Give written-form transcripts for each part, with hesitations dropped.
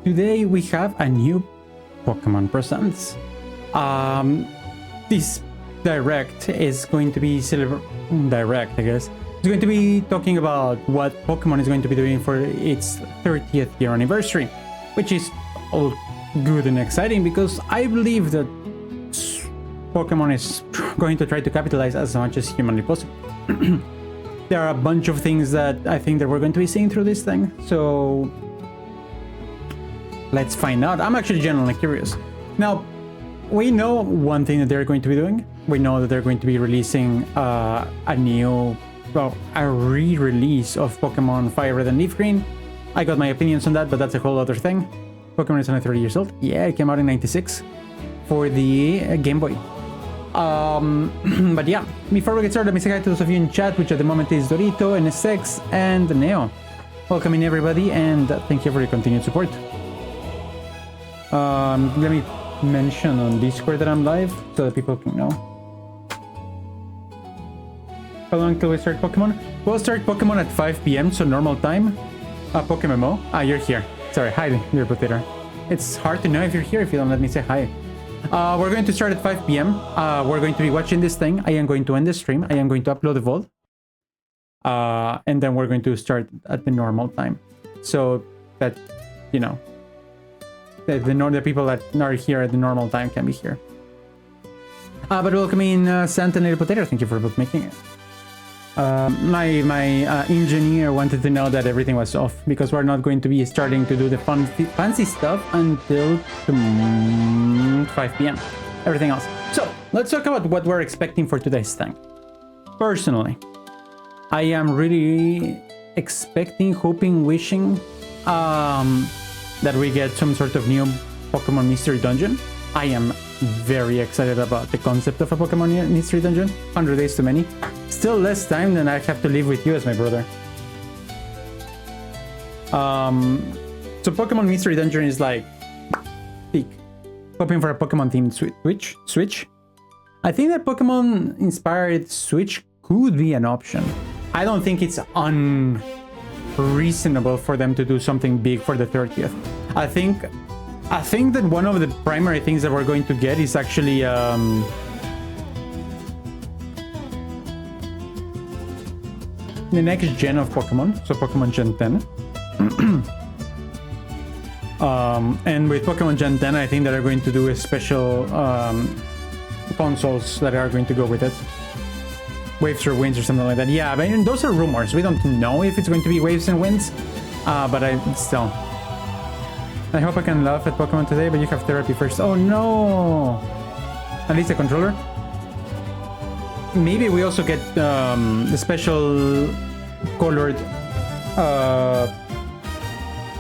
today we have a new Pokemon Presents. This direct is going to be direct, I guess. It's going to be talking about what Pokemon is going to be doing for its 30th year anniversary, which is all good and exciting because I believe that Pokemon is going to try to capitalize as much as humanly possible. There are a bunch of things that I think that we're going to be seeing through this thing, so let's find out. I'm actually genuinely curious. Now, we know one thing that they're going to be doing. We know that they're going to be releasing a re-release of Pokemon Fire Red and Leaf Green. I got my opinions on that, but that's a whole other thing. Pokemon is only 30 years old. Yeah, it came out in '96 for the Game Boy. But yeah, before we get started, let me say hi to those of you in chat, which at the moment is Dorito, NSX, and Neo. Welcome in everybody, and thank you for your continued support. Let me mention on Discord that I'm live so that people can know. How long till we start Pokemon? We'll start Pokemon at 5 p.m, so normal time. Pokemon. You're here. Sorry, hi, dear potato. It's hard to know if you're here if you don't let me say hi. We're going to start at 5 p.m. We're going to be watching this thing. I am going to end the stream. I am going to upload the VOD. And then we're going to start at the normal time. So that, you know, the people that are here at the normal time can be here. But welcome in Santa and Potato. Thank you for both making it. My engineer wanted to know that everything was off because we're not going to be starting to do the fancy stuff until 5 p.m. Everything else. So let's talk about what we're expecting for today's thing. Personally, I am really expecting, hoping, wishing that we get some sort of new Pokemon Mystery Dungeon. I am very excited about the concept of a Pokemon Mystery Dungeon. 100 days too many. Still less time than I have to live with you as my brother. So Pokemon Mystery Dungeon is like peak. Hoping for a Pokemon themed Switch. I think that Pokemon inspired Switch could be an option. I don't think it's unreasonable for them to do something big for the 30th. I think that one of the primary things that we're going to get is actually the next gen of Pokemon, so Pokemon Gen 10. And with Pokemon Gen 10, I think that they're going to do a special consoles that are going to go with it. Waves or Winds or something like that. Yeah, but those are rumors. We don't know if it's going to be Waves and Winds, but still. I hope I can laugh at Pokemon today, but you have therapy first. Oh no! At least a controller. Maybe we also get the special colored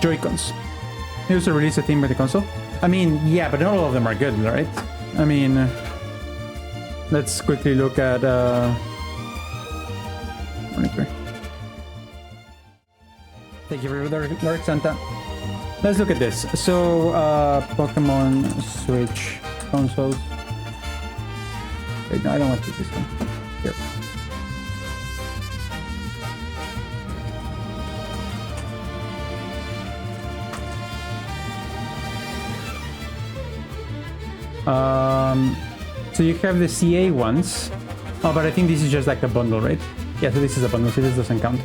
Joy-Cons. They also release a theme with the console. I mean, yeah, but not all of them are good, right? I mean, let's quickly look at monitor. Thank you for the Dark Santa. Let's look at this. So, Pokemon Switch consoles. Wait, no, I don't want to do this one. Here. So you have the CA ones. Oh, but I think this is just like a bundle, right? Yeah, so this is a bundle, so this doesn't count.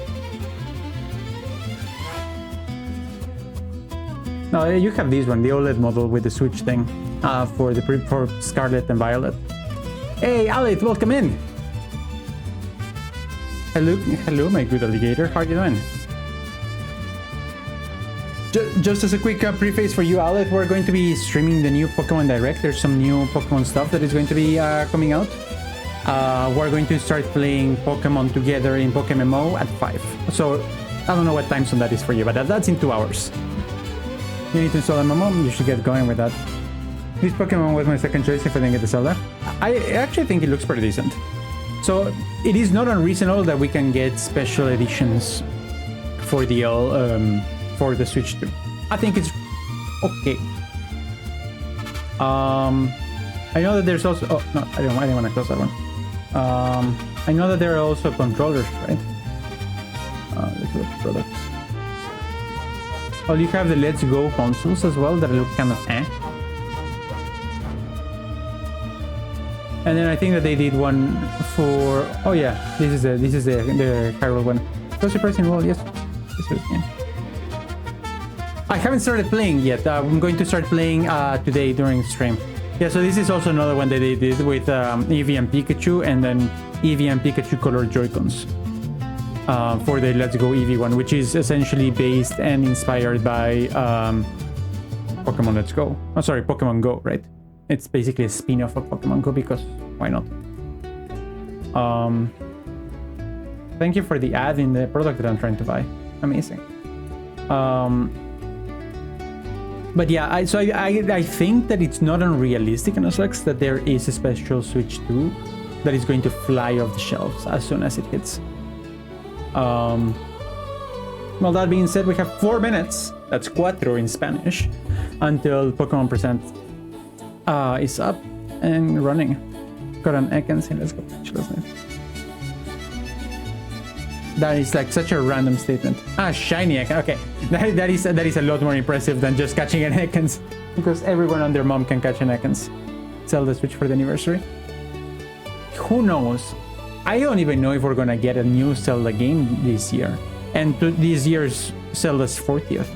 No, you have this one, the OLED model with the Switch thing for Scarlet and Violet. Hey, Alit, welcome in. Hello, my good alligator. How are you doing? Just as a quick preface for you, Alit, we're going to be streaming the new Pokemon Direct. There's some new Pokemon stuff that is going to be coming out. We're going to start playing Pokemon together in PokeMMO at 5. So I don't know what time zone that is for you, but that's in 2 hours. You need to install a MMO, you should get going with that. This Pokemon was my second choice if I didn't get the Zelda. I actually think it looks pretty decent. So it is not unreasonable that we can get special editions for the Switch too. I think it's okay. I know that there's also... Oh, no, I didn't want to close that one. I know that there are also controllers, right? Let's look at products. Well, you have the Let's Go consoles as well that look kind of eh. And then I think that they did one for... Oh yeah, this is the Hyrule one. So surprising, well, yes. This is, yeah. I haven't started playing yet. I'm going to start playing today during stream. Yeah, so this is also another one that they did with Eevee and Pikachu, and then Eevee and Pikachu colored Joy-Cons for the Let's Go Eevee one, which is essentially based and inspired by Pokemon Let's Go. Oh, sorry, Pokemon Go, right? It's basically a spin-off of Pokemon Go because why not? Thank you for the ad in the product that I'm trying to buy. Amazing. But yeah, I think that it's not unrealistic in Oslex that there is a special Switch 2 that is going to fly off the shelves as soon as it hits. Well, that being said, we have 4 minutes, that's cuatro in Spanish, until Pokemon Present is up and running. Got an Ekans here, let's go. That is like such a random statement. Ah, shiny Ekans. Okay, that is a lot more impressive than just catching an Ekans, because everyone and their mom can catch an Ekans. Zelda Switch for the anniversary. Who knows? I don't even know if we're gonna get a new Zelda game this year, and this year's Zelda's 40th.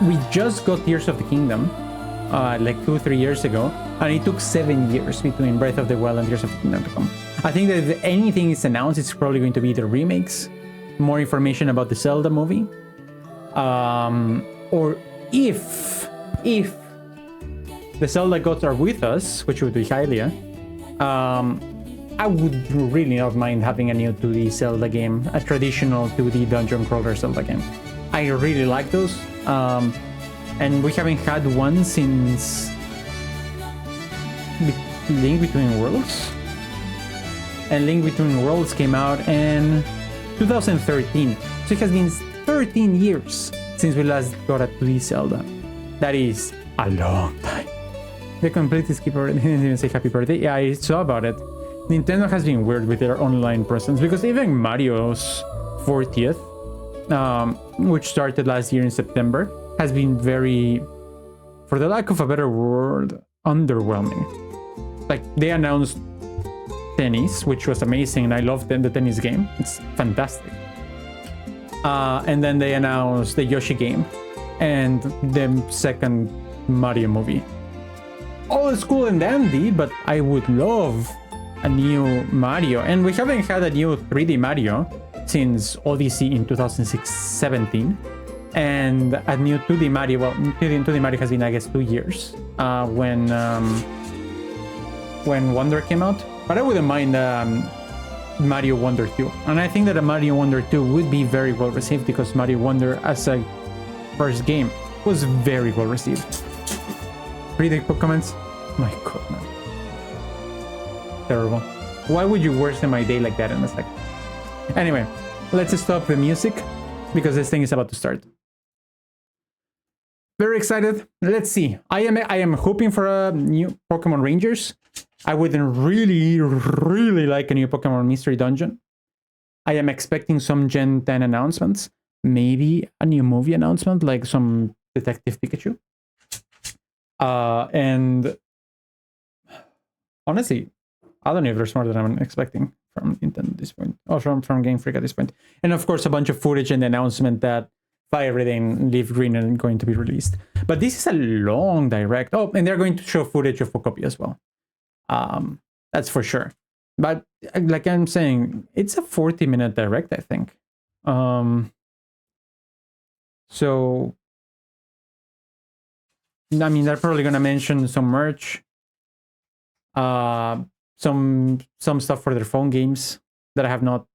We just got Tears of the Kingdom like 2-3 years ago, and it took 7 years between Breath of the Wild and Tears of the Kingdom to come. I think that if anything is announced, it's probably going to be the remakes, more information about the Zelda movie, or if the Zelda gods are with us, which would be Hylia, I would really not mind having a new 2D Zelda game, a traditional 2D dungeon crawler Zelda game. I really like those. And we haven't had one since Link Between Worlds. And Link Between Worlds came out in 2013. So it has been 13 years since we last got a 2D Zelda. That is a long time. The complete skipper didn't even say happy birthday. Yeah, I saw about it. Nintendo has been weird with their online presence, because even Mario's 40th, which started last year in September, has been very, for the lack of a better word, underwhelming. Like, they announced tennis, which was amazing, and I loved the tennis game. It's fantastic. And then they announced the Yoshi game and the second Mario movie. All is cool and dandy, but I would love a new Mario. And we haven't had a new 3D Mario since Odyssey in 2016-17. And a new 2D Mario, well, 2D Mario has been, I guess, 2 years when Wonder came out. But I wouldn't mind Mario Wonder 2. And I think that a Mario Wonder 2 would be very well received, because Mario Wonder as a first game was very well received. Read the comments. My god, man. Terrible. Why would you worsen my day like that in a second? Anyway, let's stop the music, because this thing is about to start. Very excited. Let's see. I am hoping for a new Pokemon Rangers. I would really like a new Pokemon Mystery Dungeon. I am expecting some Gen 10 announcements. Maybe a new movie announcement, like some Detective Pikachu. And honestly, I don't know if there's more than I'm expecting from Nintendo at this point, or from Game Freak at this point. And of course, a bunch of footage and the announcement that Fire Red and Leaf Green are going to be released. But this is a long direct. Oh, and they're going to show footage of Pokopia as well. That's for sure. But like I'm saying, it's a 40-minute direct, I think. So, I mean, they're probably gonna mention some merch, some stuff for their phone games that I have not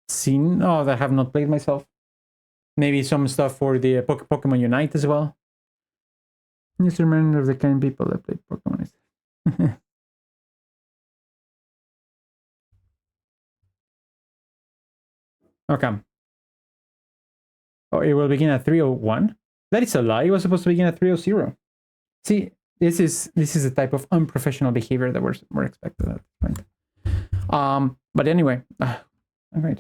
seen, that I have not played myself. Maybe some stuff for the Pokemon Unite as well. Just a reminder of the kind of people that play Pokemon. Okay. Oh, it will begin at 3:01. That is a lie. It was supposed to begin at 3:00. See, this is the type of unprofessional behavior that we're expected at this point. But anyway, Okay.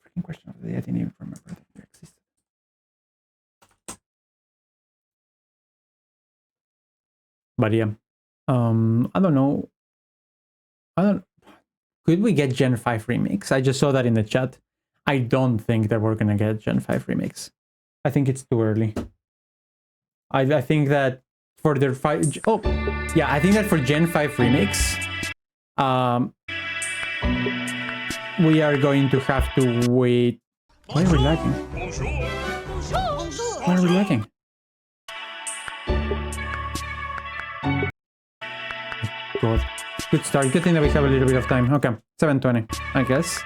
Freaking question of the day. I didn't even remember that it existed. But yeah, I don't know. Could we get Gen 5 remix? I just saw that in the chat. I don't think that we're gonna get Gen 5 remix. I think it's too early. I think that for their I think that for Gen 5 remix, we are going to have to wait. Why are we lagging? Why are we lagging? God. Good start. Good thing that we have a little bit of time. Okay. 7:20, I guess.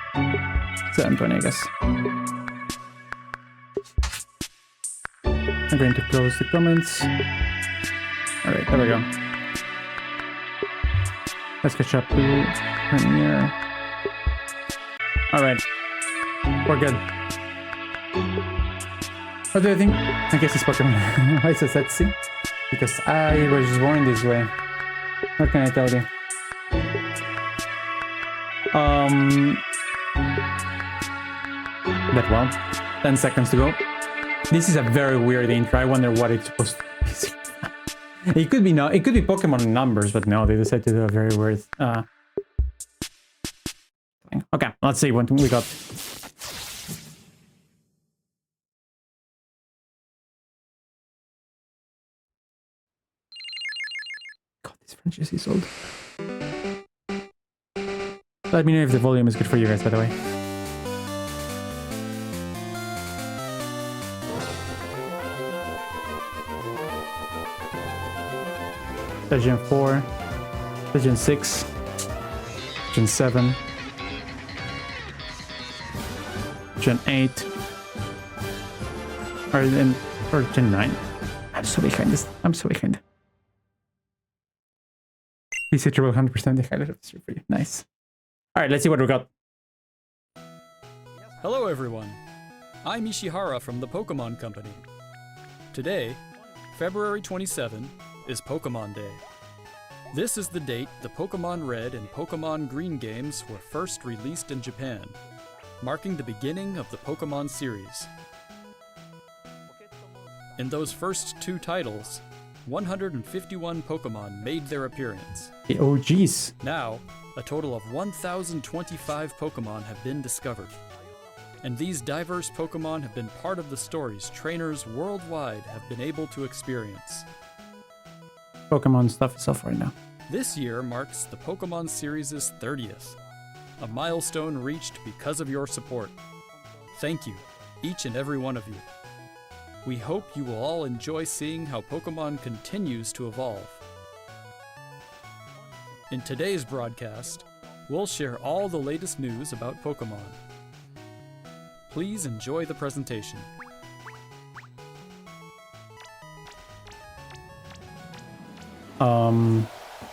7:20, I guess. I'm going to close the comments. Alright, there we go. Let's catch up to Premiere. Alright. We're good. What do you think? I guess it's Pokemon. Why is it sexy? Because I was born this way. What can I tell you? But well, 10 seconds to go. This is a very weird intro. I wonder what it's supposed to be. It could be it could be Pokemon numbers, but no, they decided to do a very weird thing. Okay, let's see what we got. God, this franchise is old. Let me know if the volume is good for you guys, by the way. Gen 4, Gen 6, Gen 7, Gen 8, or Gen 9. I'm so behind this. I'm so behind. PC triple 100% the highlight of the stream for you. Nice. Alright, let's see what we got. Hello everyone, I'm Ishihara from the Pokemon Company. Today, February 27, is Pokemon Day. This is the date the Pokemon Red and Pokemon Green games were first released in Japan, marking the beginning of the Pokemon series. In those first two titles, 151 Pokemon made their appearance. The OGs. Now, a total of 1,025 Pokemon have been discovered. And these diverse Pokemon have been part of the stories trainers worldwide have been able to experience. Pokemon stuff is off right now. This year marks the Pokemon series' 30th, a milestone reached because of your support. Thank you, each and every one of you. We hope you will all enjoy seeing how Pokemon continues to evolve. In today's broadcast, we'll share all the latest news about Pokemon. Please enjoy the presentation.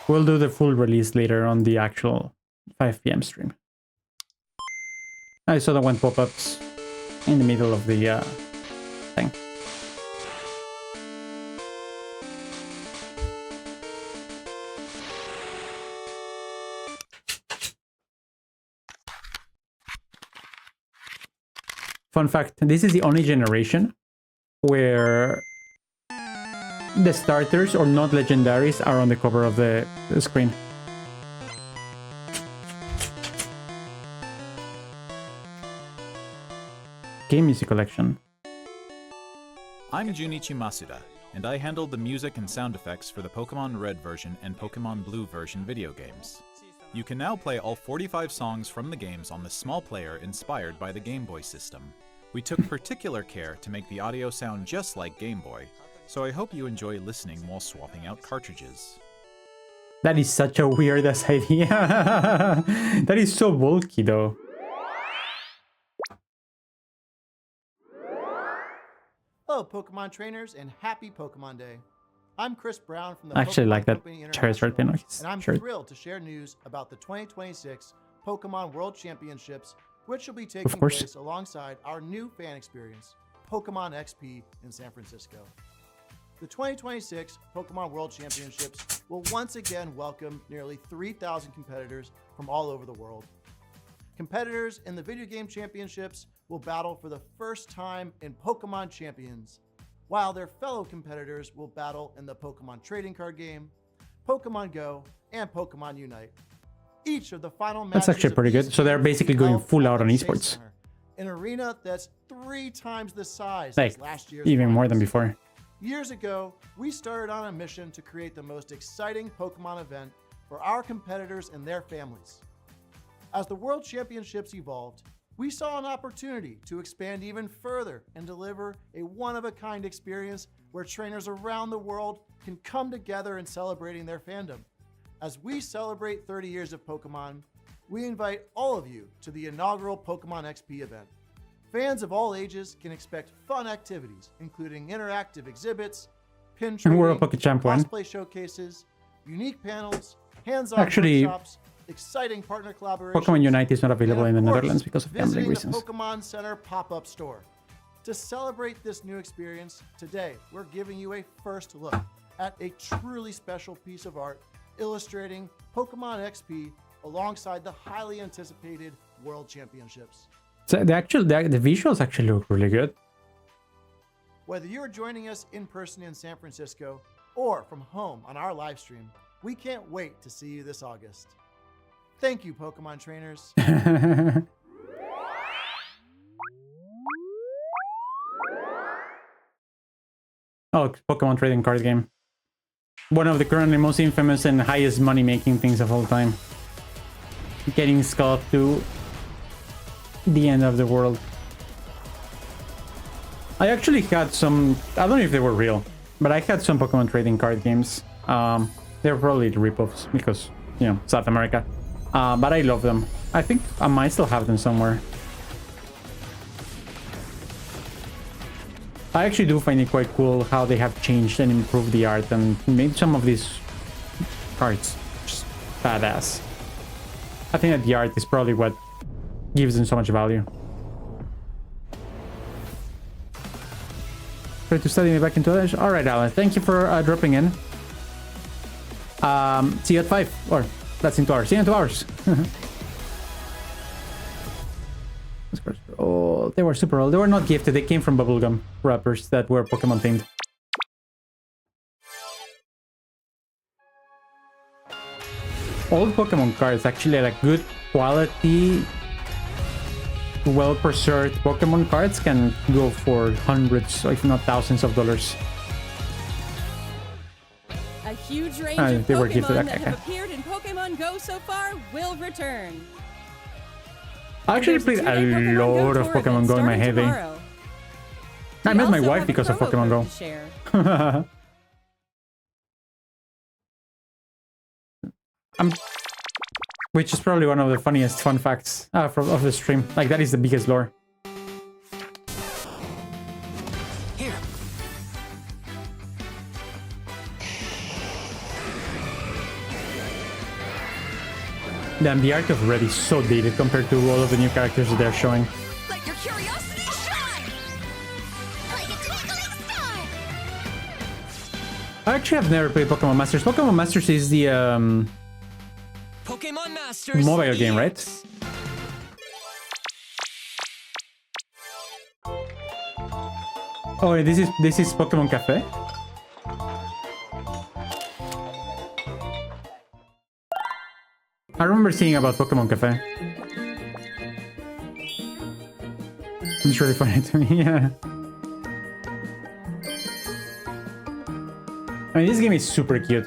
We'll do the full release later on the actual 5 p.m. stream. I saw that one pop-ups in the middle of the thing. Fun fact, this is the only generation where the starters or not legendaries are on the cover of the screen. Game music collection. I'm Junichi Masuda, and I handled the music and sound effects for the Pokemon Red version and Pokemon Blue version video games. You can now play all 45 songs from the games on the small player inspired by the Game Boy system. We took particular care to make the audio sound just like Game Boy, so I hope you enjoy listening while swapping out cartridges. That is such a weird ass idea. That is so bulky though. Hello, Pokemon trainers, and happy Pokemon Day. I'm Chris Brown from the I actually Pokemon like that Company Charizard pin on his and I'm shirt. thrilled to share news about the 2026 Pokemon World Championships, which will be taking course. place alongside our new fan experience, Pokemon XP in San Francisco. The 2026 Pokemon World Championships will once again welcome nearly 3,000 competitors from all over the world. competitors in the video game championships will battle for the first time in Pokemon Champions, while their fellow competitors will battle in the Pokemon trading card game, Pokemon Go, and Pokemon Unite. Each of the final matches That's actually pretty good. So they're basically going full out on Chase esports. Center, an arena that's 3 times the size Like, as last year's even more than finals. before. Years ago, we started on a mission to create the most exciting Pokemon event for our competitors and their families. As the World Championships evolved, we saw an opportunity to expand even further and deliver a one-of-a-kind experience where trainers around the world can come together in celebrating their fandom. As we celebrate 30 years of Pokemon, we invite all of you to the inaugural Pokemon XP event. Fans of all ages can expect fun activities, including interactive exhibits, pin And World trading, PokeChamp won. cosplay showcases, unique panels, hands-on Actually, workshops, exciting partner collaborations. Pokemon Unite is not available and in of the course, Netherlands because of gambling visiting reasons. the Pokemon Center pop-up store. To celebrate this new experience, today we're giving you a first look at a truly special piece of art illustrating Pokemon XP alongside the highly anticipated World Championships. So the visuals actually look really good. Whether you're joining us in person in San Francisco or from home on our live stream, we can't wait to see you this August. Thank you, Pokemon trainers. Oh, Pokemon trading card game. One of the currently most infamous and highest money-making things of all time. Getting Skull to the end of the world. I actually had some... I don't know if they were real, but I had some Pokemon trading card games. They're probably rip-offs because, you know, South America. But I love them. I think I might still have them somewhere. I actually do find it quite cool how they have changed and improved the art and made some of these cards just badass. I think that the art is probably what gives them so much value. Try to study me back into English. All right, Alan. Thank you for dropping in. See you at 5, or that's in 2 hours. See you in 2 hours. Oh, they were super old. They were not gifted. They came from bubblegum wrappers that were Pokemon themed. Old Pokemon cards actually like good quality, well-preserved Pokemon cards can go for hundreds, if not thousands of dollars. A huge range of they were Pokemon gifted. that Okay. have appeared in Pokemon Go so far will return. I actually There's a played a two-day lot of tour Pokemon event Go in my starting heyday. tomorrow. I We met my also wife have a because of promo Pokemon code Go. to share. Which is probably one of the funniest fun facts of the stream. Like, that is the biggest lore. Here. Damn, the art of Red is so dated compared to all of the new characters that they're showing. Let your curiosity shine. Like a twinkling star. I actually have never played Pokemon Masters. Pokemon Masters is the Pokemon Masters. mobile game, right? Oh, this is Pokemon Cafe. I remember seeing about Pokemon Cafe. It's really funny to me, yeah. I mean, this game is super cute,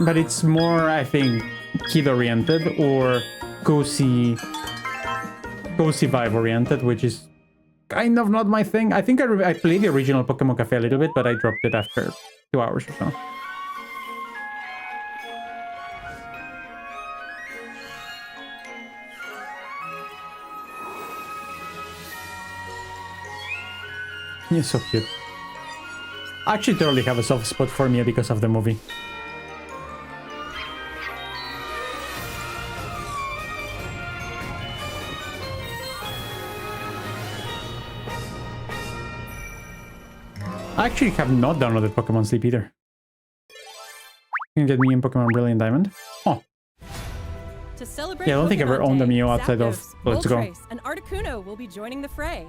but it's more, I think, kid-oriented or cozy vibe-oriented, which is kind of not my thing. I think I played the original Pokemon Cafe a little bit, but I dropped it after 2 hours or so. You're so cute. I actually totally have a soft spot for Mia because of the movie. I actually have not downloaded Pokemon Sleep either. You can get me in Pokemon Brilliant Diamond. Oh. To celebrate Yeah, I don't think I ever Pokemon owned a Day, Mew outside of Zapdos, Let's Go. Moltres, and Articuno will be joining the fray.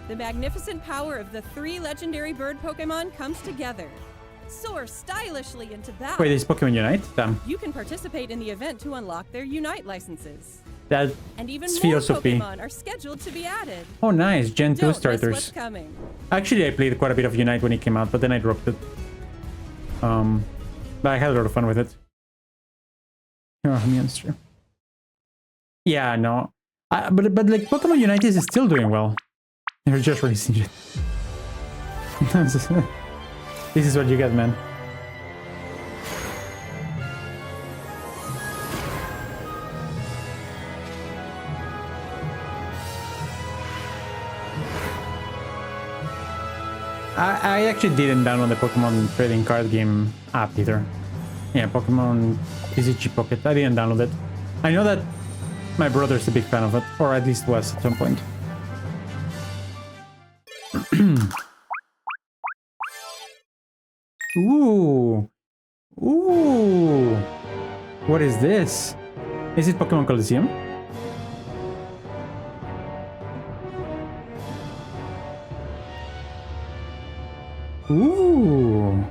The magnificent power of the 3 legendary bird Pokemon comes together. Soar stylishly into battle. Wait, is Pokemon Unite? Damn. You can participate in the event to unlock their Unite licenses. That And even It's more philosophy. Pokemon are scheduled to be added. Oh, nice. Gen 2 Don't miss starters. what's coming. Actually, I played quite a bit of Unite when it came out, but then I dropped it. But I had a lot of fun with it. Oh, monster. Yeah, no. But like Pokemon Unite is still doing well. They're just releasing it. This is what you get, man. I actually didn't download the Pokemon trading card game app either. Yeah, Pokemon TCG Pocket. I didn't download it. I know that my brother's a big fan of it, or at least was at some point. Ooh. Ooh. What is this? Is it Pokemon Coliseum? Ooh.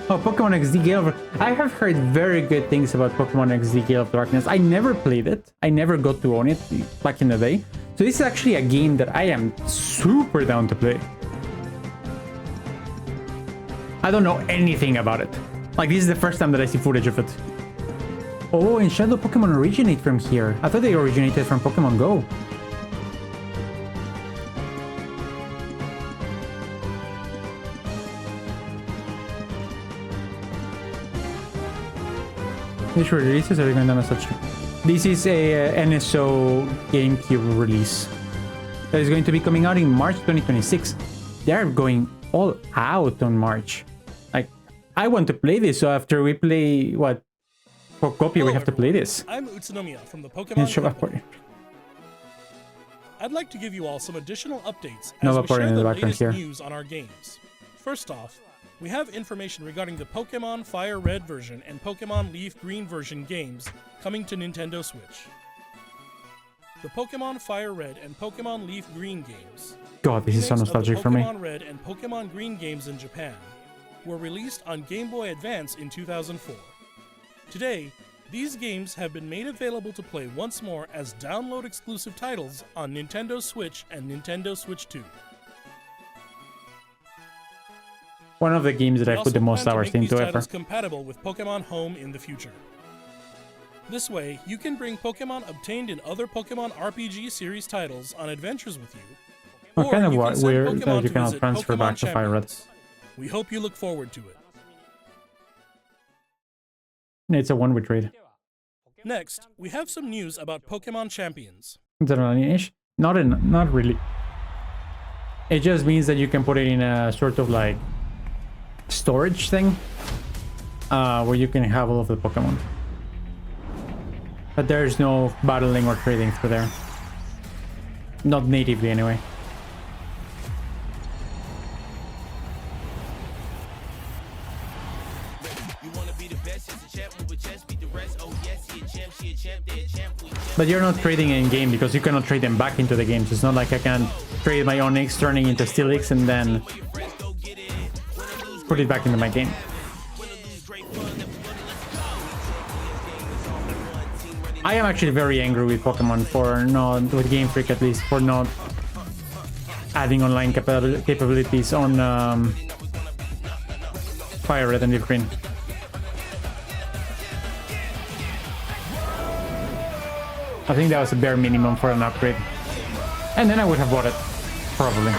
Oh, Pokemon XD Gale of... I have heard very good things about Pokemon XD Gale of Darkness. I never played it. I never got to own it back in the day. So this is actually a game that I am super down to play. I don't know anything about it. Like, this is the first time that I see footage of it. Oh, and Shadow Pokemon originate from here. I thought they originated from Pokemon Go. Which releases are you going to such? This is a NSO GameCube release that is going to be coming out in March 2026. They are going all out on March. Like, I want to play this, so after we play what for copy, we have to play this. I'm Utsunomiya from the Pokemon And show up Company. party. I'd like to give you all some additional updates as Nova we party share in the the background latest here. news on our games. First off, we have information regarding the Pokemon Fire Red version and Pokemon Leaf Green version games coming to Nintendo Switch. The Pokemon Fire Red and Pokemon Leaf Green games, God, this is so remakes of the nostalgic for me. Pokemon Red and Pokemon Green games in Japan, were released on Game Boy Advance in 2004. Today, these games have been made available to play once more as download-exclusive titles on Nintendo Switch and Nintendo Switch 2. One of the games that We I put also the most plan to hours make these into ever. titles compatible with Pokemon Home in the future. This way, you can bring Pokemon obtained in other Pokemon RPG series titles on adventures with you, What or kind of you can send weird Pokemon that you to cannot visit transfer Pokemon back to Fire Red? Champions. We hope you look forward to it. It's a one-way trade. Next, we have some news about Pokemon Champions. Is that an lineage? Not really. It just means that you can put it in a sort of like storage thing, where you can have all of the Pokemon. But there's no battling or trading through there. Not natively, anyway. But you're not trading in game because you cannot trade them back into the games. It's not like I can trade my Onyx turning into Steelix and then put it back into my game. I am actually very angry with Pokemon for not, with Game Freak at least, for not adding online capabilities on Fire Red and Leaf Green. I think that was a bare minimum for an upgrade. And then I would have bought it, probably.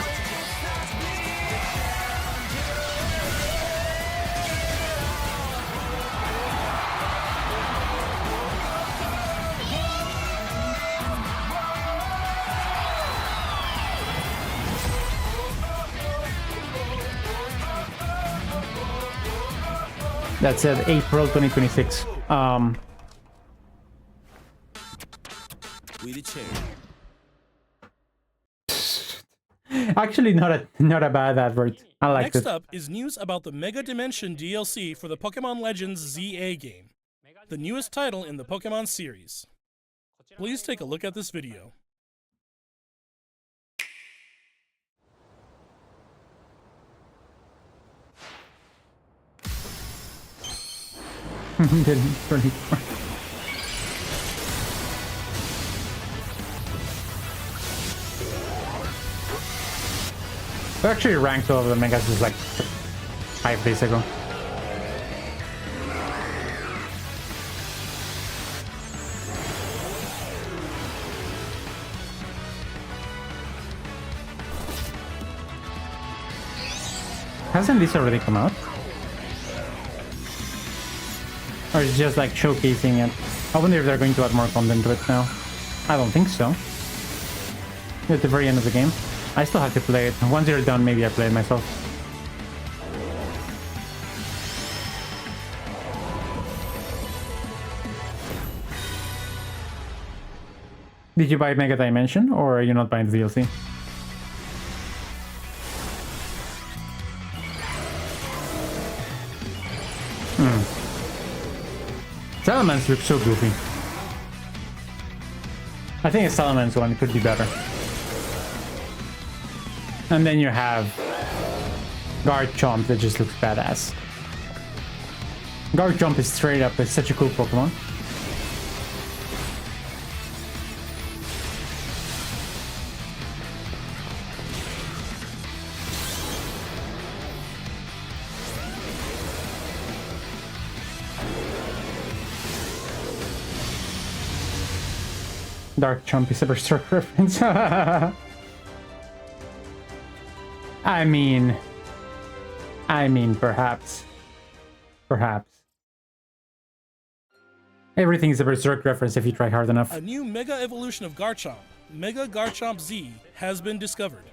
That said, April 2026. We the chair. Actually, not a bad advert. I liked Next it. up is news about the Mega Dimension DLC for the Pokemon Legends ZA game. the newest title in the Pokemon series. Please take a look at this video. Didn't really work. We actually ranked all of the megas just like 5 days ago. Hasn't this already come out? Or is it just like showcasing it? I wonder if they're going to add more content to it now. I don't think so. At the very end of the game. I still have to play it. Once you're done, maybe I play it myself. Did you buy Mega Dimension, or are you not buying the DLC? Salamence looks so goofy. I think a Salamence one could be better. And then you have Garchomp that just looks badass. Garchomp is straight up, it's such a cool Pokemon. Dark Chomp is a Berserk reference. I mean, perhaps. Everything is a Berserk reference if you try hard enough. A new Mega Evolution of Garchomp, Mega Garchomp Z, has been discovered.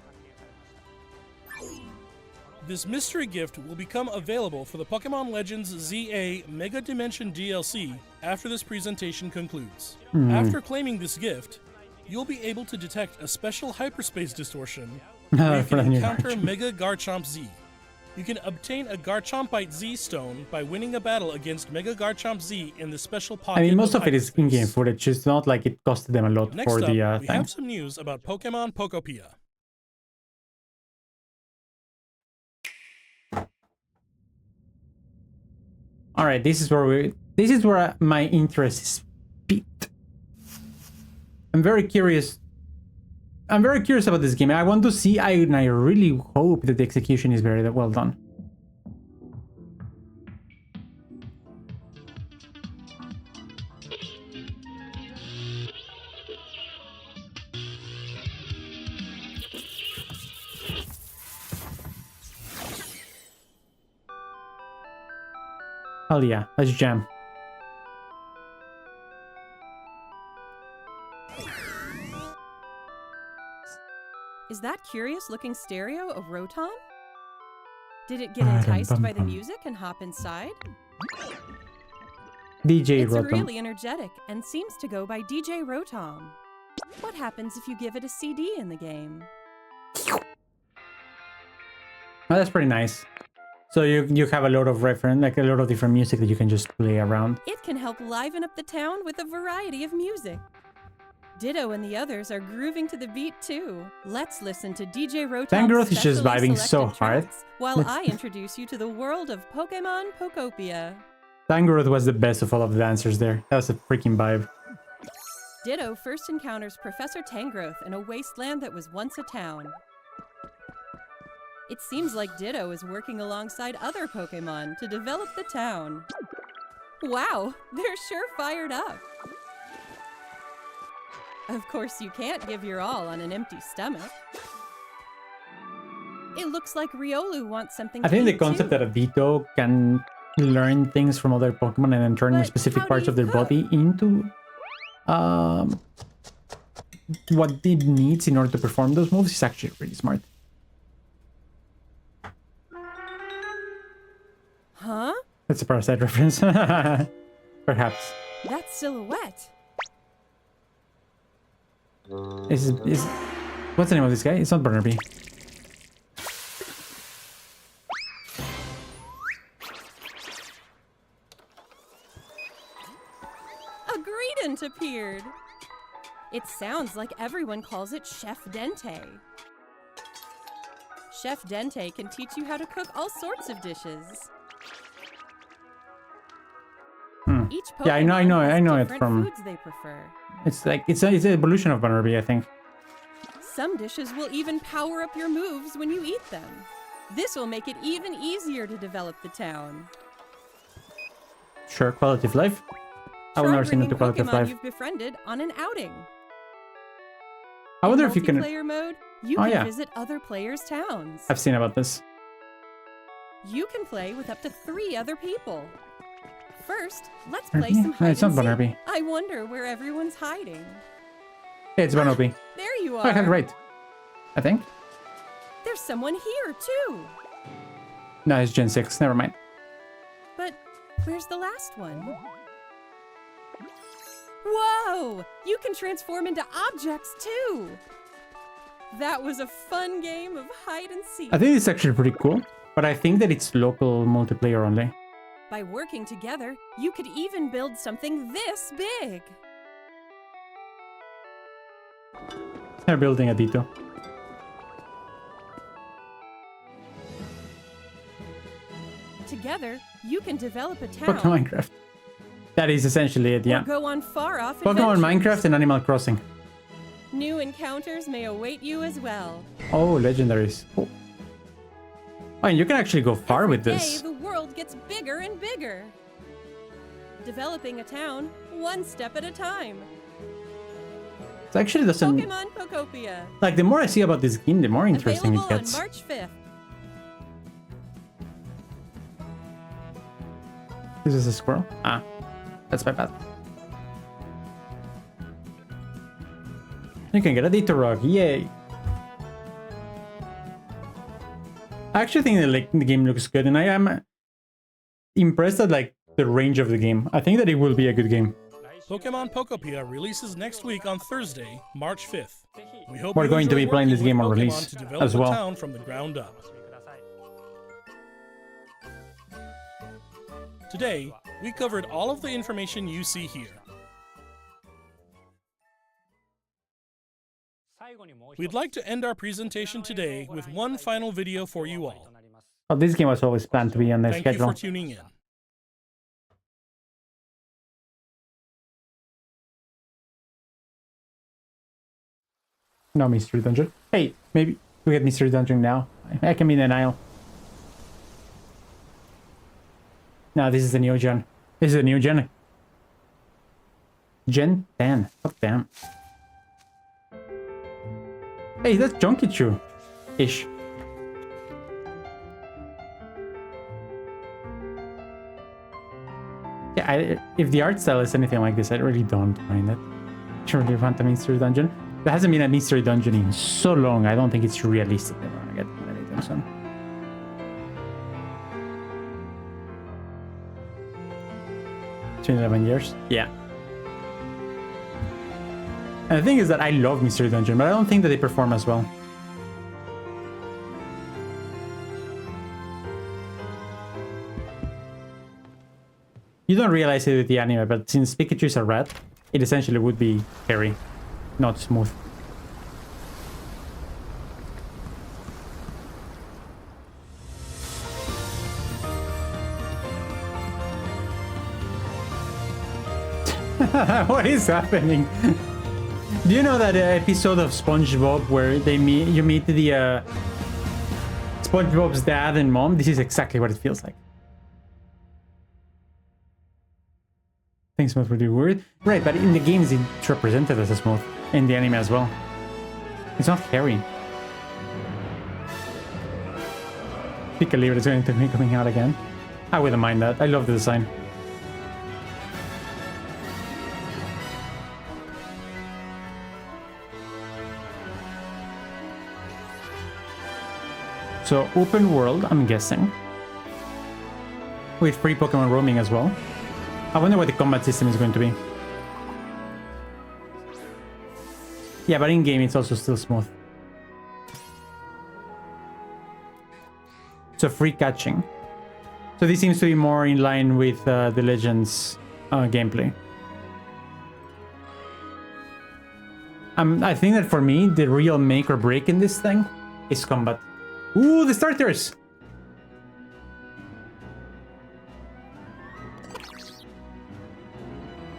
This mystery gift will become available for the Pokemon Legends ZA Mega Dimension DLC after this presentation concludes. After claiming this gift, you'll be able to detect a special hyperspace distortion where you can encounter Mega Garchomp Z. You can obtain a Garchompite Z stone by winning a battle against Mega Garchomp Z in the special pocket. I mean, most of it is in-game footage. It's not like it costed them a lot Next for up, the we thing. have some news about Pokemon Pokopia. All right, this is where my interest is peaked. I'm very curious about this game. I want to see, and I really hope that the execution is very well done. Hell yeah, let's jam. Is that curious-looking stereo of Rotom? Did it get enticed by the music and hop inside? DJ It's Rotom. really energetic and seems to go by DJ Rotom. What happens if you give it a CD in the game? Oh, that's pretty nice. So you have a lot of a lot of different music that you can just play around. It can help liven up the town with a variety of music. Ditto and the others are grooving to the beat too. Let's listen to DJ Rotom's Tangrowth is just specially vibing so selected hard. tracks while I introduce you to the world of Pokemon Pokopia. Tangrowth was the best of all of the dancers there. That was a freaking vibe. Ditto first encounters Professor Tangrowth in a wasteland that was once a town. It seems like Ditto is working alongside other Pokemon to develop the town. Wow, they're sure fired up. Of course, you can't give your all on an empty stomach. It looks like Riolu wants something I to think the eat, concept too. that a Ditto can learn things from other Pokemon and then turn But specific how do parts you of their cook? body into what it needs in order to perform those moves is actually really smart. Huh? That's a Parasite reference. Perhaps. That's Silhouette. Is what's the name of this guy? It's not Burnaby. It sounds like everyone calls it Chef Dente. Chef Dente can teach you how to cook all sorts of dishes. Each Pokemon Yeah, I know has it different from. foods they prefer. It's like it's an evolution of Bunnerby, I think. Some dishes will even power up your moves when you eat them. This will make it even easier to develop the town. Sure, quality of life. I will Try never see bringing into quality of Pokemon life. you've befriended on an outing. I wonder In if you can. multiplayer mode, you Oh, can yeah. visit other players' towns. I've seen about this. You can play with up to 3 other people. First, let's play Bunnerby? some No, hide it's not and seek. Bunnerby. I wonder where everyone's hiding. Yeah, it's Bunnerby. There you Oh, I are. had it right. I think. There's someone here too. No, it's Gen 6. Never mind. But where's the last one? Whoa! You can transform into objects too. That was a fun game of hide and seek. I think it's actually pretty cool, but I think that it's local multiplayer only. By working together, you could even build something this big. They're building a Ditto. Together, you can develop a town Pokemon Minecraft. That is essentially it, or yeah. go on far-off Pokemon adventures. Minecraft and Animal Crossing. New encounters may await you as well. Oh, legendaries. Oh, and you can actually go far with Every this. day, the world gets bigger and bigger. Developing a town, one step at a time. It actually doesn't... Pokemon Pokopia. Like, the more I see about this game, the more interesting Available it on gets. March 5th. This is a squirrel? Ah, that's my bad. You can get a Ditto Rock, yay! I actually think that like the game looks good, and I am impressed at like the range of the game. I think that it will be a good game. Pokemon Pokopia releases next week on Thursday, March 5th. We hope We're you going to enjoy be playing this working game with on Pokemon release to develop as a well. town from the ground up. Today, we covered all of the information you see here. We'd like to end our presentation today with one final video for you all. Oh, this game was always planned to be on their Thank you schedule. for tuning in. No Mystery Dungeon. Hey, maybe we get Mystery Dungeon now. I can be in denial. No, this is the new gen. This is the new gen. Gen 10. Fuck damn. Hey, that's Junkichu. Ish. Yeah, if the art style is anything like this, I really don't mind it. I really want a Mystery Dungeon. There hasn't been a Mystery Dungeon in so long, I don't think it's realistic that we're gonna get one anytime soon. It's been 11 years? Yeah. And the thing is that I love Mystery Dungeon, but I don't think that they perform as well. You don't realize it with the anime, but since Pikachu is a rat, it essentially would be hairy, not smooth. What is happening? Do you know that episode of SpongeBob where you meet the SpongeBob's dad and mom? This is exactly what it feels like. Things smooth pretty weird. Right, but in the games it's represented as a smooth. In the anime as well. It's not hairy. Pika Libre is going to be coming out again. I wouldn't mind that. I love the design. So open world, I'm guessing. With free Pokemon roaming as well. I wonder what the combat system is going to be. Yeah, but in-game it's also still smooth. So free catching. So this seems to be more in line with the Legends gameplay. I think that for me, the real make or break in this thing is combat. Ooh, the starters!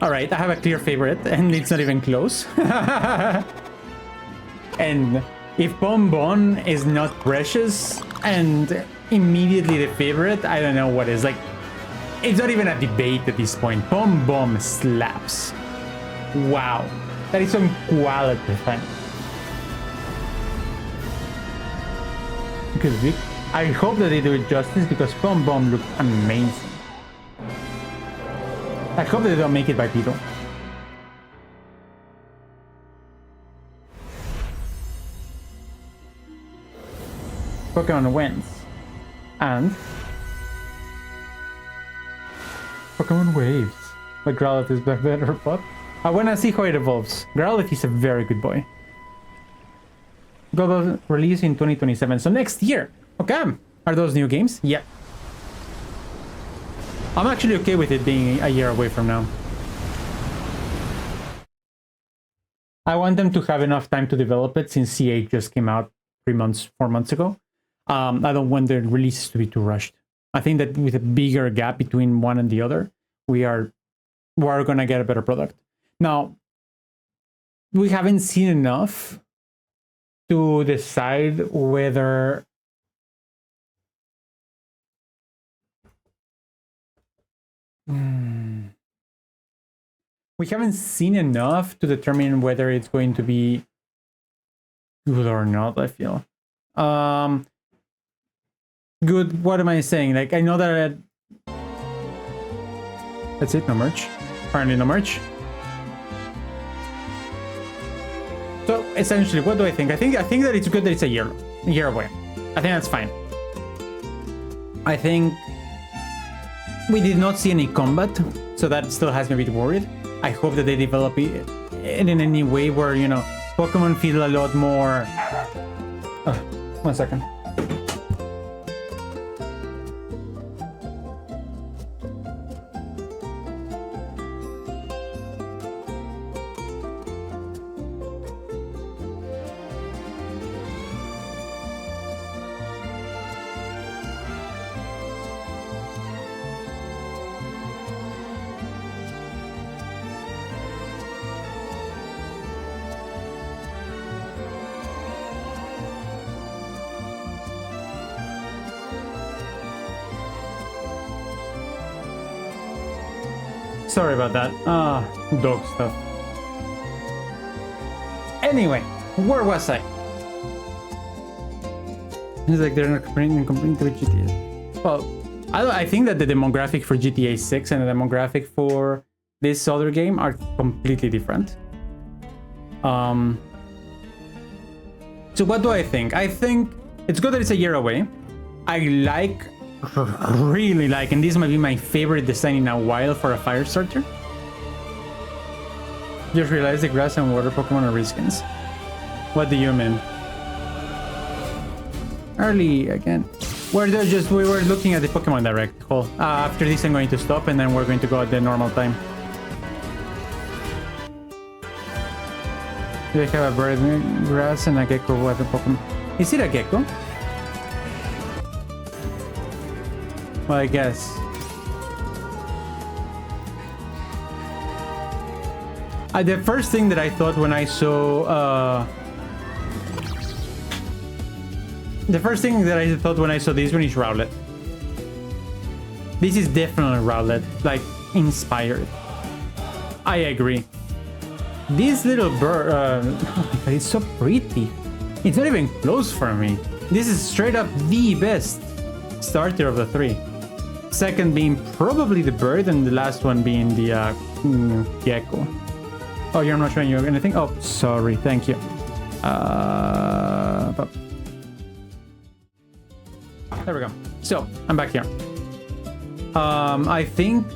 Alright, I have a clear favorite, and it's not even close. And if Bonbon is not Precious and immediately the favorite, I don't know what is. Like, it's not even a debate at this point. Bonbon slaps. Wow. That is some quality thing. Because I hope that they do it justice because Bonbon looks amazing. I hope they don't make it by Pito. Pokemon wins. And Pokemon Waves. But Growlithe is better, but I wanna see how it evolves. Growlithe is a very good boy. Global release in 2027, so next year. Okay, are those new games? Yeah. I'm actually okay with it being a year away from now. I want them to have enough time to develop it since C8 just came out 4 months ago. I don't want the releases to be too rushed. I think that with a bigger gap between one and the other, we're gonna get a better product. Now, we haven't seen enough to decide whether we haven't seen enough to determine whether it's going to be good or not, I feel. Good, what am I saying? Like, I know that that's it, no merch. Apparently no merch. So essentially, what do I think? I think that it's good that it's a year away. I think that's fine. I think we did not see any combat, so that still has me a bit worried. I hope that they develop it in any way where, you know, Pokemon feel a lot more... 1 second. Sorry about that. Dog stuff. Anyway, where was I? It's like they're not comparing to GTA. Well, I think that the demographic for GTA 6 and the demographic for this other game are completely different. So what do I think? I think it's good that it's a year away. I really like, and this might be my favorite design in a while for a fire starter. Just realized the grass and water Pokemon are reskins. What do you mean? Early again. We were looking at the Pokemon Direct. Cool. After this I'm going to stop and then we're going to go at the normal time. Do they have a bird, grass, and a gecko weather Pokemon? Is it a gecko? Well, I guess. The first thing that I thought when I saw... the first thing that I thought when I saw this one is Rowlet. This is definitely Rowlet, like, inspired. I agree. This little bird... oh my god, it's so pretty. It's not even close for me. This is straight up the best starter of the three. Second being probably the bird, and the last one being the gecko. Oh, you're not showing you anything? Oh, sorry. Thank you. There we go. So, I'm back here. I think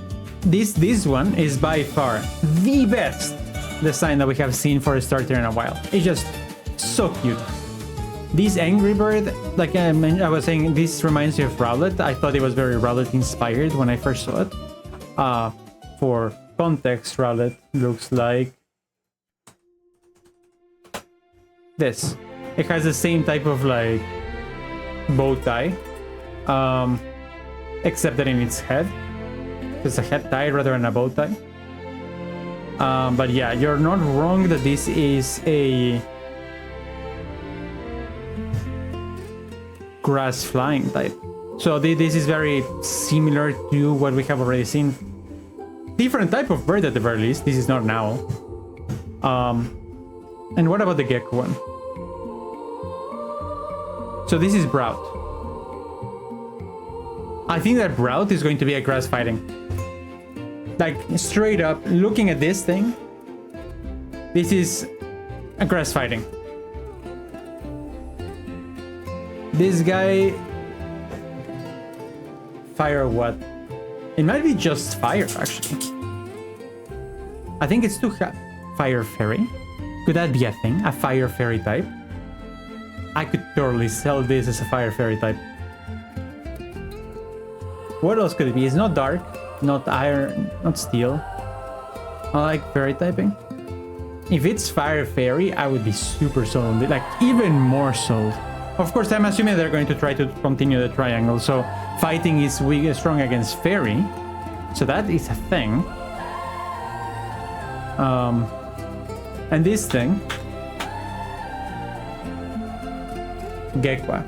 this one is by far the best design that we have seen for a starter in a while. It's just so cute. This Angry Bird, like I was saying, this reminds me of Rowlet. I thought it was very Rowlet inspired when I first saw it. For context, Rowlet looks like this. It has the same type of like bow tie, except that in its head, it's a head tie rather than a bow tie. But yeah, you're not wrong that this is a grass flying type. So this is very similar to what we have already seen. Different type of bird at the very least. This is not an owl. And what about the gecko one? So this is Brout. I think that Brout is going to be a grass fighting. Like straight up, looking at this thing, this is a grass fighting. This guy... Fire what? It might be just fire, actually. I think it's too fire fairy. Could that be a thing? A fire fairy type? I could totally sell this as a fire fairy type. What else could it be? It's not dark, not iron, not steel. I like fairy typing. If it's fire fairy, I would be super sold. Like, even more sold. Of course, I'm assuming they're going to try to continue the triangle, so fighting is weak, strong against fairy. So that is a thing. And this thing, Gekwa.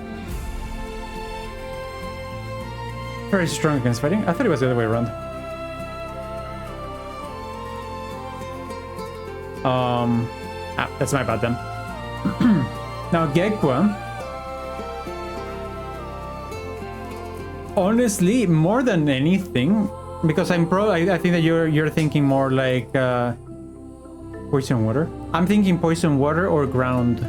Very strong against fighting. I thought it was the other way around. That's my bad then. Now Gekwa, honestly, more than anything, because I think that you're thinking more like poison water. I'm thinking poison water or ground,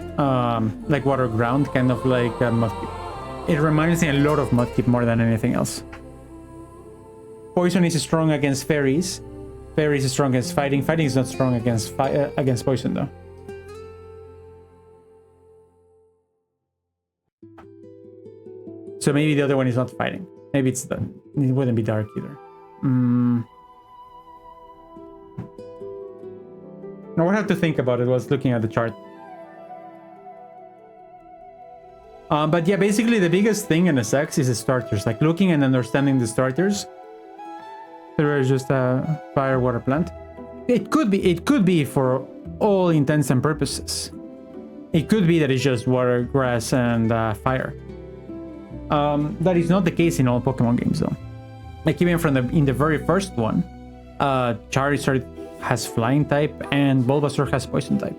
like water ground, kind of like Mudkip. It reminds me a lot of Mudkip more than anything else. Poison is strong against fairies. Fairies is strong against fighting. Fighting is not strong against poison though. So maybe the other one is not fighting. Maybe it wouldn't be dark either. Now what I have to think about it was looking at the chart. But yeah, basically the biggest thing in SX is the starters. Like looking and understanding the starters. There is just a fire water plant. It could be for all intents and purposes. It could be that it's just water, grass, and fire. That is not the case in all Pokemon games though. Like even in the very first one, Charizard has flying type and Bulbasaur has poison type.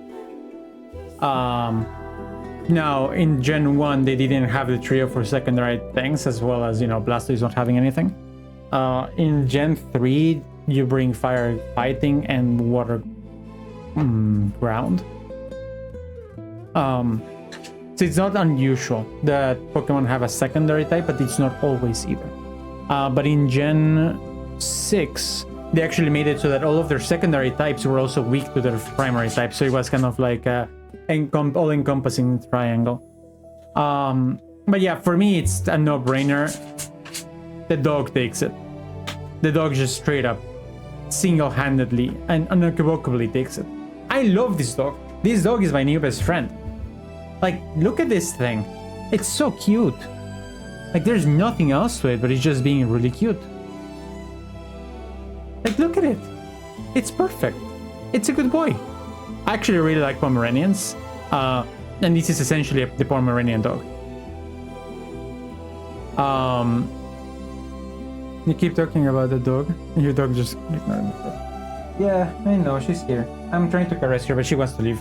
Now in Gen 1 they didn't have the trio for secondary things, as well as, you know, Blastoise not having anything. In Gen 3 you bring fire fighting and water ground. So it's not unusual that Pokemon have a secondary type, but it's not always either. But in Gen 6, they actually made it so that all of their secondary types were also weak to their primary type. So it was kind of like a all-encompassing triangle. But yeah, for me, it's a no-brainer. The dog takes it. The dog just straight up, single-handedly and unequivocally takes it. I love this dog. This dog is my new best friend. Like, look at this thing. It's so cute. Like, there's nothing else to it, but it's just being really cute. Like, look at it. It's perfect. It's a good boy. I actually really like Pomeranians. And this is essentially the Pomeranian dog. You keep talking about the dog, and your dog just ignoring me. Yeah, I know, she's here. I'm trying to caress her, but she wants to leave.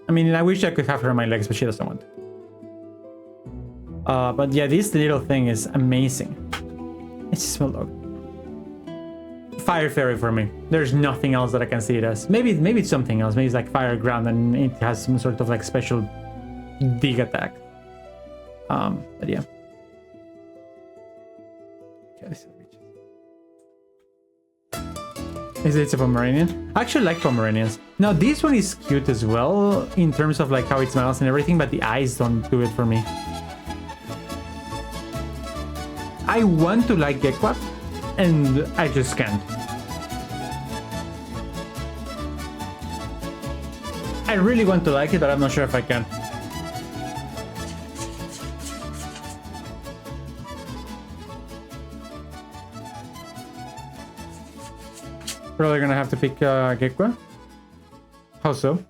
I mean, I wish I could have her on my legs, but she doesn't want. But yeah, this little thing is amazing. It's a small dog. Fire Fairy for me. There's nothing else that I can see it as. Maybe it's something else. Maybe it's like Fire Ground and it has some sort of like special dig attack. But yeah. It's a Pomeranian. I actually like Pomeranians. Now this one is cute as well in terms of like how it smells and everything, but the eyes don't do it for me. I want to like Gekwa, and I just can't. I really want to like it, but I'm not sure if I can. Probably gonna have to pick Gekko. How so?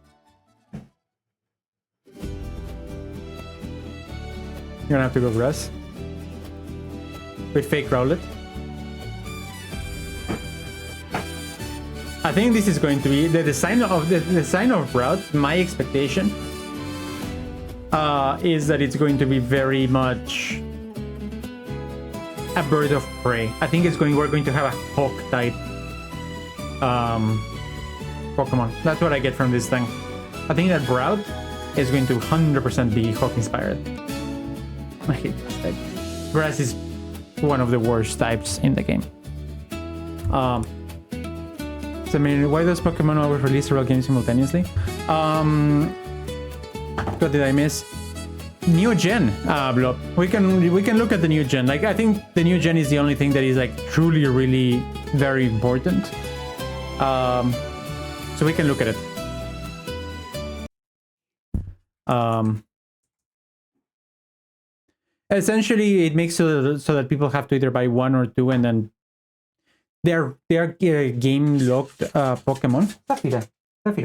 You're gonna have to go grass. With fake Rowlet. I think this is going to be the design of route. My expectation is that it's going to be very much a bird of prey. I think we're going to have a hawk type Pokemon. That's what I get from this thing. I think that route is going to 100% be hawk inspired. I hate this type. Grass is one of the worst types in the game. So, I mean, why does Pokemon always release several games simultaneously? What did I miss? New gen, Blob. We can look at the new gen. Like, I think the new gen is the only thing that is like truly, really very important. So we can look at it. Essentially, it makes so that people have to either buy one or two, and then they're game locked Pokemon. Zafira,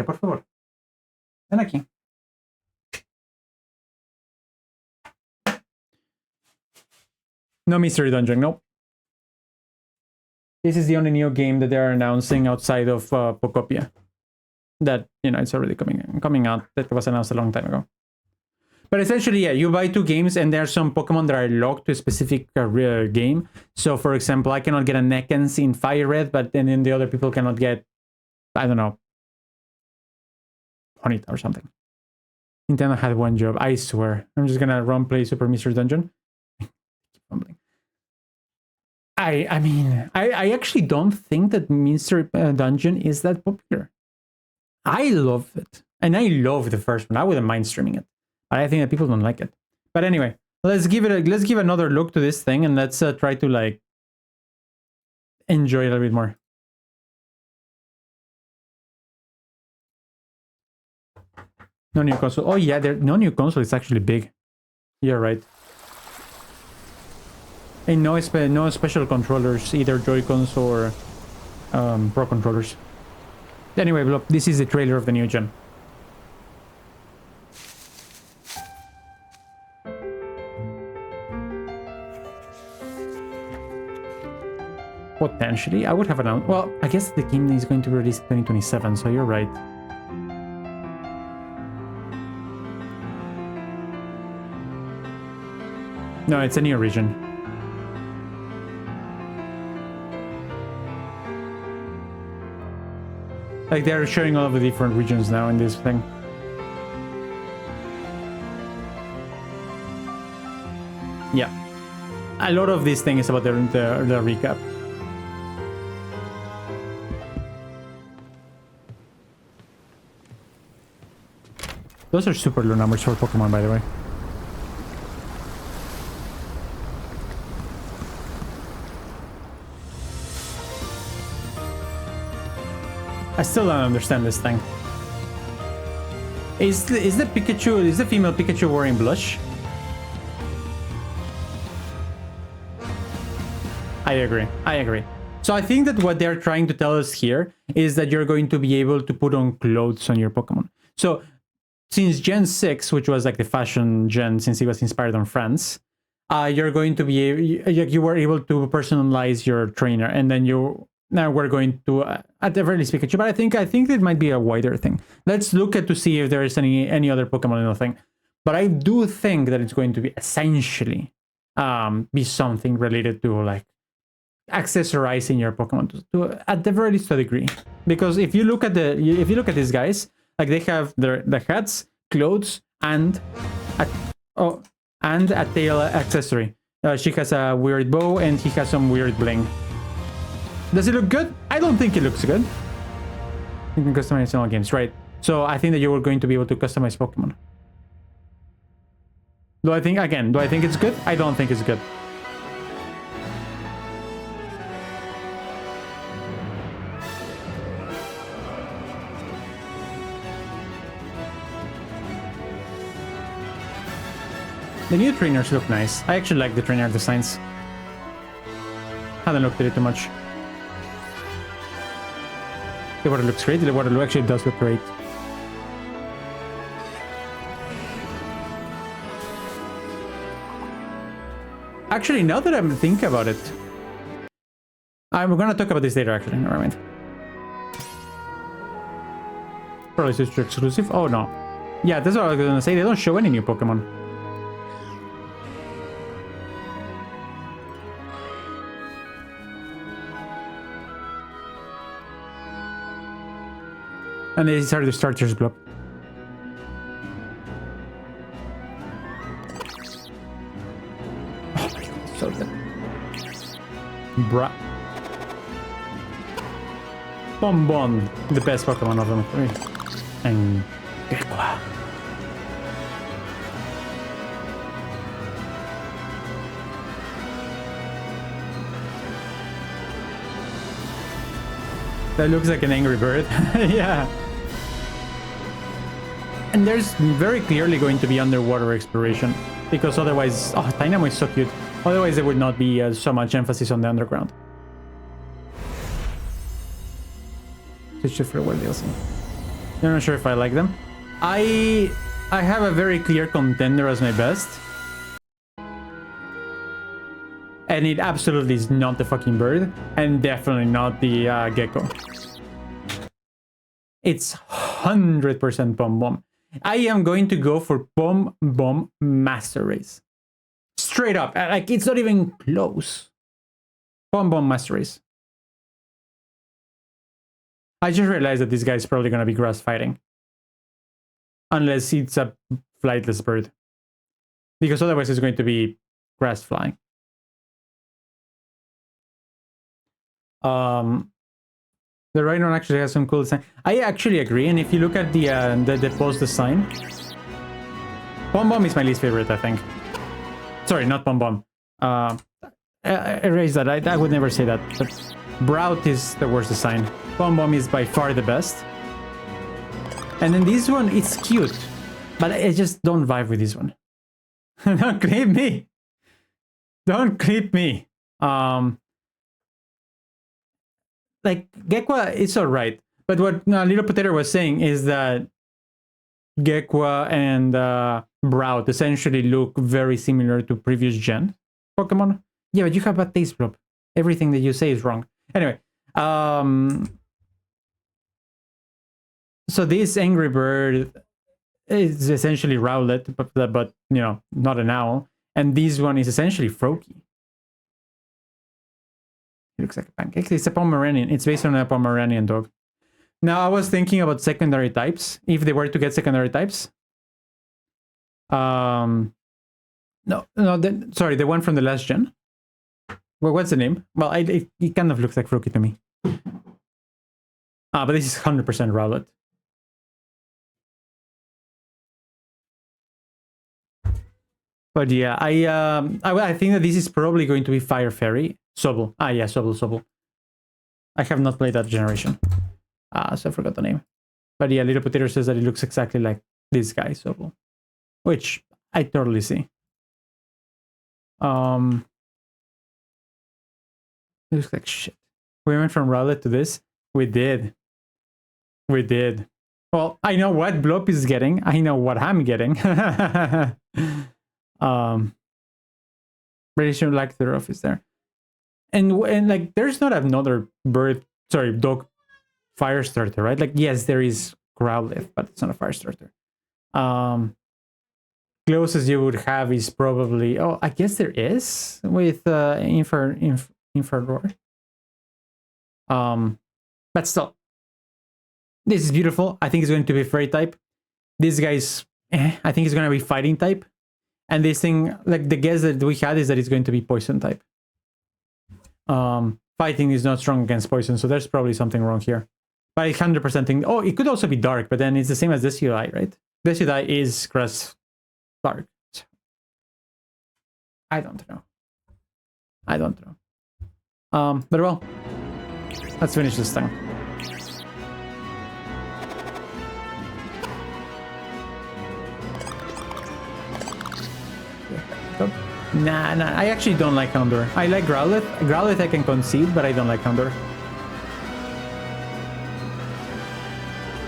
por favor. Ven aquí. No Mystery Dungeon, no. This is the only new game that they're announcing outside of Pokopia. That, you know, it's already coming out. That was announced a long time ago. But essentially, yeah, you buy two games, and there are some Pokemon that are locked to a specific game. So, for example, I cannot get a Nekens in Fire Red, but then the other people cannot get, I don't know, Ponyta or something. Nintendo had one job, I swear. I'm just gonna play Super Mystery Dungeon. I mean, I actually don't think that Mystery Dungeon is that popular. I love it, and I love the first one. I wouldn't mind streaming it. I think that people don't like it. But anyway, let's give another look to this thing, and let's try to like enjoy it a little bit more. No new console. Oh yeah, no new console is actually big. You're right. And no special controllers, either Joy-Cons or Pro controllers. Anyway, look, this is the trailer of the new gen. Potentially, I would have announced. Well, I guess the game is going to be released in 2027, so you're right. No, it's a new region. Like, they're showing all of the different regions now in this thing. Yeah. A lot of this thing is about the recap. Those are super low numbers for Pokemon, by the way. I still don't understand this thing. Is the female Pikachu wearing blush? I agree. So I think that what they're trying to tell us here is that you're going to be able to put on clothes on your Pokemon. So since Gen 6, which was like the fashion gen since it was inspired on France, you're going to be you were able to personalize your trainer, and then now we're going to at the very least Pikachu, but I think it might be a wider thing. Let's look to see if there is any other Pokemon in the thing. But I do think that it's going to be essentially be something related to like accessorizing your Pokemon to at the very least a degree. Because if you look at these guys, like they have the hats, clothes, and a tail accessory. She has a weird bow, and he has some weird bling. Does it look good? I don't think it looks good. You can customize all games, right? So I think that you are going to be able to customize Pokemon. Do I think it's good? I don't think it's good. The new trainers look nice. I actually like the trainer designs. Haven't looked at it too much. The water looks great. The water actually does look great. Actually, now that I'm thinking about it, I'm gonna talk about this later, actually. Never mind. Probably Switch exclusive. Oh, no. Yeah, that's what I was gonna say. They don't show any new Pokemon. And these are the starters block. Oh my god, so good. Bruh. Bonbon, the best Pokemon of them three. And Gekwa. That looks like an angry bird. Yeah. And there's very clearly going to be underwater exploration, because otherwise, oh, Dynamo is so cute. Otherwise, there would not be so much emphasis on the underground. Switch to Farewell DLC. I'm not sure if I like them. I have a very clear contender as my best. And it absolutely is not the fucking bird. And definitely not the gecko. It's 100% Pom Bomb. I am going to go for Pom Bomb Master Race. Straight up. Like, it's not even close. Pom Bomb Master Race. I just realized that this guy is probably going to be grass fighting. Unless it's a flightless bird. Because otherwise it's going to be grass flying. The right one actually has some cool design. I actually agree, and if you look at the post design, Pom Bomb is my least favorite, I think. Sorry, not Pom Bomb. Erase that. I would never say that. But Brout is the worst design. Pom Bomb is by far the best. And then this one, it's cute, but I just don't vibe with this one. Don't clip me. Don't clip me. Like, Gekwa is alright, but what Little Potato was saying is that Gekwa and Brout essentially look very similar to previous gen Pokemon. Yeah, but you have bad taste, Blob. Everything that you say is wrong. Anyway, so this Angry Bird is essentially Rowlet, but you know, not an owl. And this one is essentially Froakie. It looks like a pancake. It's a Pomeranian. It's based on a Pomeranian dog. Now, I was thinking about secondary types. If they were to get secondary types. Sorry, the one from the last gen. Well, what's the name? Well, it kind of looks like Froakie to me. But this is 100% Rowlet. But yeah, I think that this is probably going to be Fire Fairy. Sobble. Ah, yeah, Sobble. I have not played that generation. So I forgot the name. But yeah, Little Potato says that it looks exactly like this guy, Sobble. Which I totally see. It looks like shit. We went from Rowlet to this. We did. Well, I know what Blob is getting. I know what I'm getting. Pretty sure like the roof is there. And like, there's not another dog fire starter, right? Like, yes, there is Growlithe, but it's not a fire starter. Closest you would have is probably, I guess there is with Inferdor. But still, this is beautiful. I think it's going to be Fairy type. This guy's, I think it's going to be Fighting type. And this thing, like, the guess that we had is that it's going to be Poison type. Fighting is not strong against poison, so there's probably something wrong here. But I 100% think, it could also be dark, but then it's the same as Decidueye, right? Decidueye is grass dark. So I don't know. But well, let's finish this thing. backup. Nah, I actually don't like Houndour. I like Growlithe. Growlithe I can concede, but I don't like Houndour.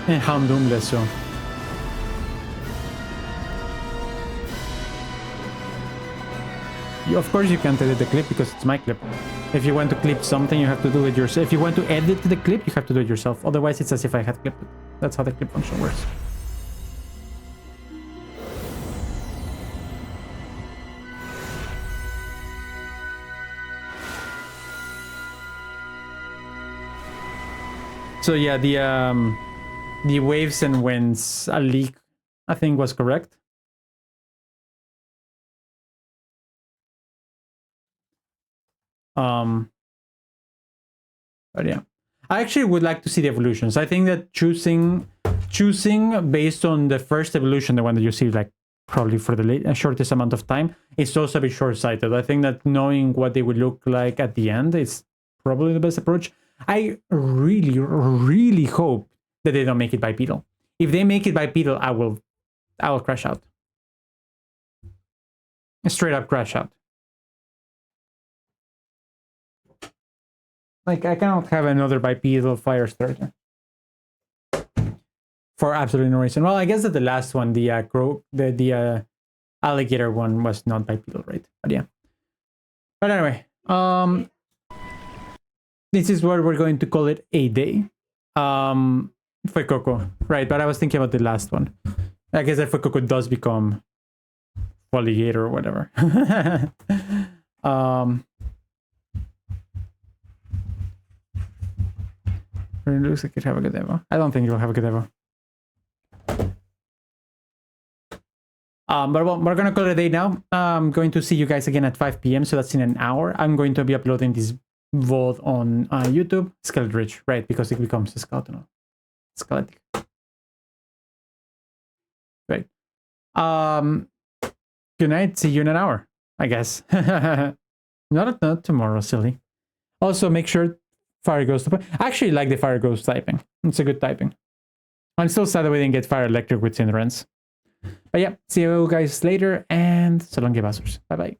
And Houndoom less so. Of course you can't edit the clip because it's my clip. If you want to clip something, you have to do it yourself. If you want to edit the clip, you have to do it yourself. Otherwise, it's as if I had clipped it. That's how the clip function works. So yeah, the waves and winds leak, I think, was correct. But yeah, I actually would like to see the evolutions. I think that choosing based on the first evolution, the one that you see like probably for the shortest amount of time, is also a bit short-sighted. I think that knowing what they would look like at the end is probably the best approach. I really, really hope that they don't make it bipedal. If they make it bipedal, I will crash out. Straight up crash out. Like, I cannot have another bipedal fire starter. For absolutely no reason. Well, I guess that the last one, the alligator one, was not bipedal, right? But yeah. But anyway, this is what we're going to call it a day. Fuecoco, right? But I was thinking about the last one. I guess that Fuecoco does become alligator or whatever. It looks like it have a good Evo. I don't think it'll have a good Evo. But well, we're gonna call it a day now. I'm going to see you guys again at 5 p.m. So that's in an hour. I'm going to be uploading this VOD on YouTube. Skeletrich, right? Because it becomes a skeleton. Skeletic. Right. Good night. See you in an hour, I guess. not tomorrow, silly. Also, make sure Fire Ghost. I actually like the Fire Ghost typing. It's a good typing. I'm still sad that we didn't get Fire Electric with Cinderace. But yeah, see you guys later, and so long, Bye bye.